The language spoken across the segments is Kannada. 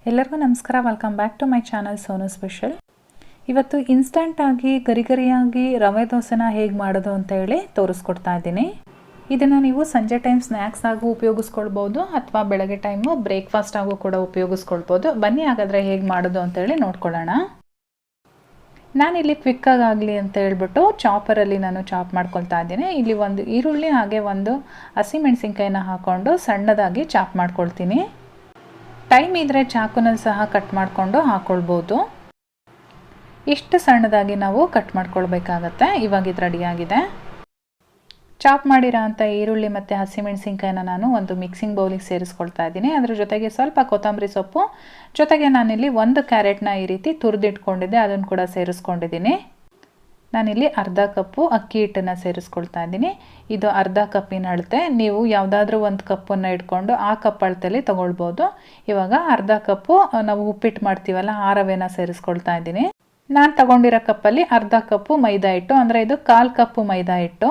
ಎಲ್ಲರಿಗೂ ನಮಸ್ಕಾರ. Welcome back to my channel Sonu special. ಇವತ್ತು ಇನ್ಸ್ಟಂಟ್ ಆಗಿ ಗರಿಗರಿಯಾಗಿ ರವೆ ದೋಸೆನ ಹೇಗೆ ಮಾಡೋದು ಅಂತ ಹೇಳಿ ತೋರಿಸ್ಕೊಡ್ತಾ ಇದ್ದೀನಿ. ಇದನ್ನು ನೀವು ಸಂಜೆ ಟೈಮ್ ಸ್ನ್ಯಾಕ್ಸ್ ಆಗೂ ಉಪಯೋಗಿಸ್ಕೊಳ್ಬೋದು ಅಥವಾ ಬೆಳಗ್ಗೆ ಟೈಮು ಬ್ರೇಕ್ಫಾಸ್ಟ್ ಆಗೂ ಕೂಡ ಉಪಯೋಗಿಸ್ಕೊಳ್ಬೋದು. ಬನ್ನಿ ಹಾಗಾದರೆ ಹೇಗೆ ಮಾಡೋದು ಅಂತ ಹೇಳಿ ನೋಡ್ಕೊಳ್ಳೋಣ. ನಾನಿಲ್ಲಿ ಕ್ವಿಕ್ಕಾಗಿ ಆಗಲಿ ಅಂತ ಹೇಳ್ಬಿಟ್ಟು ಚಾಪರಲ್ಲಿ ನಾನು ಚಾಪ್ ಮಾಡ್ಕೊಳ್ತಾ ಇದ್ದೀನಿ. ಇಲ್ಲಿ ಒಂದು ಈರುಳ್ಳಿ ಹಾಗೆ ಒಂದು ಹಸಿಮೆಣಸಿನ್ಕಾಯಿನ ಹಾಕ್ಕೊಂಡು ಸಣ್ಣದಾಗಿ ಚಾಪ್ ಮಾಡ್ಕೊಳ್ತೀನಿ. ಟೈಮ್ ಇದ್ದರೆ ಚಾಕುನಲ್ಲಿ ಸಹ ಕಟ್ ಮಾಡಿಕೊಂಡು ಹಾಕ್ಕೊಳ್ಬೋದು. ಇಷ್ಟು ಸಣ್ಣದಾಗಿ ನಾವು ಕಟ್ ಮಾಡ್ಕೊಳ್ಬೇಕಾಗತ್ತೆ. ಇವಾಗ ಇದು ರೆಡಿಯಾಗಿದೆ. ಚಾಪ್ ಮಾಡಿರೋ ಅಂಥ ಈರುಳ್ಳಿ ಮತ್ತು ಹಸಿಮೆಣಸಿನ್ಕಾಯಿನ ನಾನು ಒಂದು ಮಿಕ್ಸಿಂಗ್ ಬೌಲಿಗೆ ಸೇರಿಸ್ಕೊಳ್ತಾ ಇದ್ದೀನಿ. ಅದ್ರ ಜೊತೆಗೆ ಸ್ವಲ್ಪ ಕೊತ್ತಂಬರಿ ಸೊಪ್ಪು, ಜೊತೆಗೆ ನಾನಿಲ್ಲಿ ಒಂದು ಕ್ಯಾರೆಟ್ನ ಈ ರೀತಿ ತುರಿದಿಟ್ಕೊಂಡಿದ್ದೆ, ಅದನ್ನು ಕೂಡ ಸೇರಿಸ್ಕೊಂಡಿದ್ದೀನಿ. ನಾನಿಲ್ಲಿ ಅರ್ಧ ಕಪ್ಪು ಅಕ್ಕಿ ಹಿಟ್ಟನ್ನು ಸೇರಿಸ್ಕೊಳ್ತಾ ಇದ್ದೀನಿ. ಇದು ಅರ್ಧ ಕಪ್ಪಿನ ಅಳತೆ. ನೀವು ಯಾವುದಾದ್ರೂ ಒಂದು ಕಪ್ಪನ್ನು ಇಟ್ಕೊಂಡು ಆ ಕಪ್ ಅಳತೆಯಲ್ಲಿ ತೊಗೊಳ್ಬೋದು. ಇವಾಗ ಅರ್ಧ ಕಪ್ಪು ನಾವು ಉಪ್ಪಿಟ್ಟು ಮಾಡ್ತೀವಲ್ಲ ಆ ರವೆನ ಸೇರಿಸ್ಕೊಳ್ತಾ ಇದ್ದೀನಿ. ನಾನು ತಗೊಂಡಿರೋ ಕಪ್ಪಲ್ಲಿ ಅರ್ಧ ಕಪ್ಪು ಮೈದಾ ಹಿಟ್ಟು, ಅಂದರೆ ಇದು 1/4 ಕಪ್ಪು ಮೈದಾ ಹಿಟ್ಟು.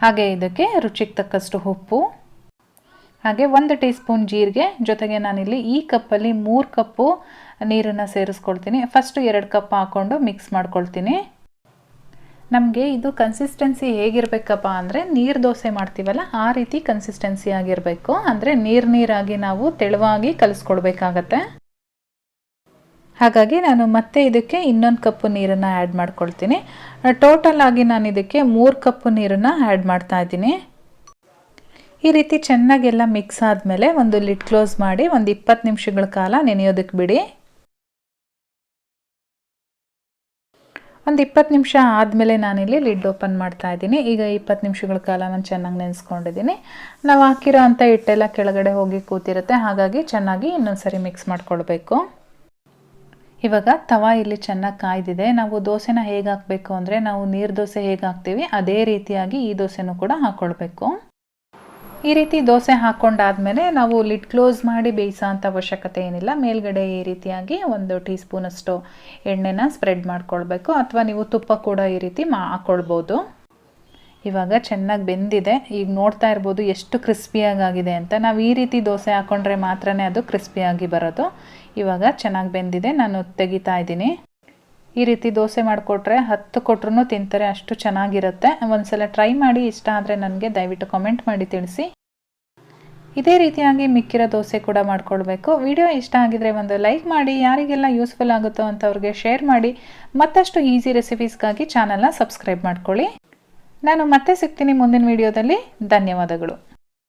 ಹಾಗೆ ಇದಕ್ಕೆ ರುಚಿಗೆ ತಕ್ಕಷ್ಟು ಉಪ್ಪು, ಹಾಗೆ 1 ಟೀ ಸ್ಪೂನ್ ಜೀರಿಗೆ, ಜೊತೆಗೆ ನಾನಿಲ್ಲಿ ಈ ಕಪ್ಪಲ್ಲಿ 3 ಕಪ್ಪು ನೀರನ್ನು ಸೇರಿಸ್ಕೊಳ್ತೀನಿ. ಫಸ್ಟು 2 ಕಪ್ ಹಾಕ್ಕೊಂಡು ಮಿಕ್ಸ್ ಮಾಡ್ಕೊಳ್ತೀನಿ. ನಮಗೆ ಇದು ಕನ್ಸಿಸ್ಟೆನ್ಸಿ ಹೇಗಿರಬೇಕಪ್ಪ ಅಂದರೆ ನೀರು ದೋಸೆ ಮಾಡ್ತೀವಲ್ಲ ಆ ರೀತಿ ಕನ್ಸಿಸ್ಟೆನ್ಸಿ ಆಗಿರಬೇಕು. ಅಂದರೆ ನೀರಾಗಿ ನಾವು ತೆಳುವಾಗಿ ಕಲಿಸ್ಕೊಡ್ಬೇಕಾಗತ್ತೆ. ಹಾಗಾಗಿ ನಾನು ಮತ್ತೆ ಇದಕ್ಕೆ ಇನ್ನೊಂದು ಕಪ್ಪು ನೀರನ್ನು ಆ್ಯಡ್ ಮಾಡ್ಕೊಳ್ತೀನಿ. ಟೋಟಲ್ ಆಗಿ ನಾನು ಇದಕ್ಕೆ 3 ಕಪ್ಪು ನೀರನ್ನು ಆ್ಯಡ್ ಮಾಡ್ತಾ ಇದ್ದೀನಿ. ಈ ರೀತಿ ಚೆನ್ನಾಗೆಲ್ಲ ಮಿಕ್ಸ್ ಆದಮೇಲೆ ಒಂದು ಲಿಡ್ ಕ್ಲೋಸ್ ಮಾಡಿ ಒಂದು 20 ನಿಮಿಷಗಳ ಕಾಲ ನೆನೆಯೋದಕ್ಕೆ ಬಿಡಿ. ಒಂದು 20 ನಿಮಿಷ ಆದಮೇಲೆ ನಾನಿಲ್ಲಿ ಲಿಡ್ ಓಪನ್ ಮಾಡ್ತಾ ಇದ್ದೀನಿ. ಈಗ 20 ನಿಮಿಷಗಳ ಕಾಲ ನಾನು ಚೆನ್ನಾಗಿ ನೆನೆಸ್ಕೊಂಡಿದ್ದೀನಿ. ನಾವು ಹಾಕಿರೋ ಅಂಥ ಹಿಟ್ಟೆಲ್ಲ ಕೆಳಗಡೆ ಹೋಗಿ ಕೂತಿರುತ್ತೆ, ಹಾಗಾಗಿ ಚೆನ್ನಾಗಿ ಇನ್ನೊಂದ್ಸರಿ ಮಿಕ್ಸ್ ಮಾಡ್ಕೊಳ್ಬೇಕು. ಇವಾಗ ತವಾ ಇಲ್ಲಿ ಚೆನ್ನಾಗಿ ಕಾಯ್ದಿದೆ. ನಾವು ದೋಸೆನ ಹೇಗೆ ಹಾಕಬೇಕು ಅಂದರೆ ನಾವು ನೀರು ದೋಸೆ ಹೇಗೆ ಹಾಕ್ತೀವಿ ಅದೇ ರೀತಿಯಾಗಿ ಈ ದೋಸೆನೂ ಕೂಡ ಹಾಕ್ಕೊಳ್ಬೇಕು. ಈ ರೀತಿ ದೋಸೆ ಹಾಕ್ಕೊಂಡಾದ್ಮೇಲೆ ನಾವು ಲಿಡ್ ಕ್ಲೋಸ್ ಮಾಡಿ ಬೇಯಿಸೋ ಅಂಥ ಅವಶ್ಯಕತೆ ಏನಿಲ್ಲ. ಮೇಲ್ಗಡೆ ಈ ರೀತಿಯಾಗಿ 1 ಟೀ ಸ್ಪೂನಷ್ಟು ಎಣ್ಣೆನ ಸ್ಪ್ರೆಡ್ ಮಾಡ್ಕೊಳ್ಬೇಕು, ಅಥವಾ ನೀವು ತುಪ್ಪ ಕೂಡ ಈ ರೀತಿ ಹಾಕ್ಕೊಳ್ಬೋದು. ಇವಾಗ ಚೆನ್ನಾಗಿ ಬೆಂದಿದೆ. ಈಗ ನೋಡ್ತಾ ಇರ್ಬೋದು ಎಷ್ಟು ಕ್ರಿಸ್ಪಿಯಾಗಿದೆ ಅಂತ. ನಾವು ಈ ರೀತಿ ದೋಸೆ ಹಾಕ್ಕೊಂಡ್ರೆ ಮಾತ್ರನೇ ಅದು ಕ್ರಿಸ್ಪಿಯಾಗಿ ಬರೋದು. ಇವಾಗ ಚೆನ್ನಾಗಿ ಬೆಂದಿದೆ, ನಾನು ತೆಗಿತಾ ಇದ್ದೀನಿ. ಈ ರೀತಿ ದೋಸೆ ಮಾಡಿಕೊಟ್ರೆ 10 ಕೊಟ್ರೂ ತಿಂತಾರೆ, ಅಷ್ಟು ಚೆನ್ನಾಗಿರುತ್ತೆ. ಒಂದ್ಸಲ ಟ್ರೈ ಮಾಡಿ. ಇಷ್ಟ ಆದರೆ ನನಗೆ ದಯವಿಟ್ಟು ಕಾಮೆಂಟ್ ಮಾಡಿ ತಿಳಿಸಿ. ಇದೇ ರೀತಿಯಾಗಿ ಮಿಕ್ಕಿರೋ ದೋಸೆ ಕೂಡ ಮಾಡ್ಕೊಳ್ಬೇಕು. ವಿಡಿಯೋ ಇಷ್ಟ ಆಗಿದ್ರೆ ಒಂದು ಲೈಕ್ ಮಾಡಿ, ಯಾರಿಗೆಲ್ಲ ಯೂಸ್ಫುಲ್ ಆಗುತ್ತೋ ಅಂಥವ್ರಿಗೆ ಶೇರ್ ಮಾಡಿ. ಮತ್ತಷ್ಟು ಈಸಿ ರೆಸಿಪೀಸ್ಗಾಗಿ ಚಾನಲ್ನ ಸಬ್ಸ್ಕ್ರೈಬ್ ಮಾಡ್ಕೊಳ್ಳಿ. ನಾನು ಮತ್ತೆ ಸಿಗ್ತೀನಿ ಮುಂದಿನ ವಿಡಿಯೋದಲ್ಲಿ. ಧನ್ಯವಾದಗಳು.